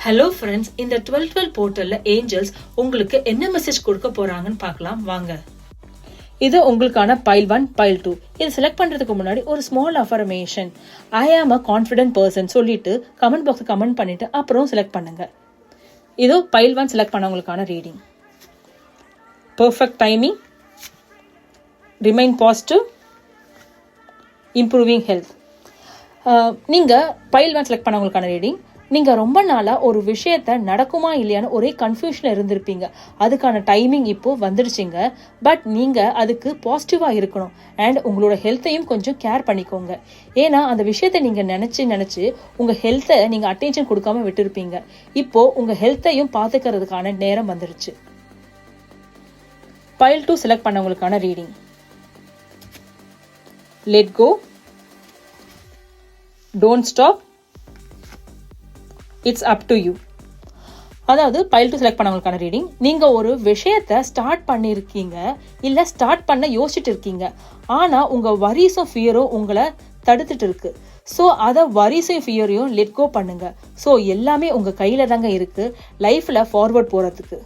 Hello friends, இந்த 12-12 போர்ட்டல்ல Angeles உங்களுக்கு என்ன மெசேஜ் கொடுக்க போறாங்கன்னு பார்க்கலாம் வாங்க. இது உங்களுக்கான பைல் 1, பைல் 2. இது செலக்ட் பண்றதுக்கு முன்னாடி ஒரு small affirmation, I am a confident person சொல்லிட்டு கமெண்ட் பாக்ஸ் கமெண்ட் பண்ணிட்டு அப்புறம் செலக்ட் பண்ணுங்க. இதோ பைல் 1 செலக்ட் பண்ணவங்களுக்கான reading. Perfect timing, remain positive, improving health. நீங்க பைல் 1 செலக்ட் பண்ணவங்களுக்கான ரீடிங். நீங்க ரொம்ப நாளா ஒரு விஷயத்த நடக்குமா இல்லையான்னு ஒரே கன்ஃபியூஷன்ல இருந்திருப்பீங்க. அதுக்கான டைமிங் இப்போ வந்துடுச்சுங்க. பட் நீங்க அதுக்கு பாசிட்டிவா இருக்கணும் அண்ட் உங்களோட ஹெல்த்தையும் கொஞ்சம் கேர் பண்ணிக்கோங்க. ஏன்னா அந்த விஷயத்த நீங்க நினைச்சு உங்க ஹெல்த்தை நீங்க அட்டென்ஷன் கொடுக்காம விட்டுருப்பீங்க. இப்போ உங்க ஹெல்த்தையும் பாத்துக்கிறதுக்கான நேரம் வந்துருச்சு. பைல் 2 செலக்ட் பண்ணவங்களுக்கான reading. Let go, don't stop, it's up to you. அதாவது பைல் 2 செலக்ட் பண்ணவங்களுக்கான ரீடிங். நீங்க ஒரு விஷயத்த ஸ்டார்ட் பண்ணிருக்கீங்க, இல்ல ஸ்டார்ட் பண்ண யோசிச்சுட்டு இருக்கீங்க. ஆனா உங்க வரிஸும் ஃபியரும் உங்களை தடுத்துட்டு இருக்கு. ஸோ அதை வரிஸையும் ஃபியரையும் லெட் கோ பண்ணுங்க. ஸோ எல்லாமே உங்க கையில தாங்க இருக்கு லைஃப்ல ஃபார்வர்ட் போறதுக்கு.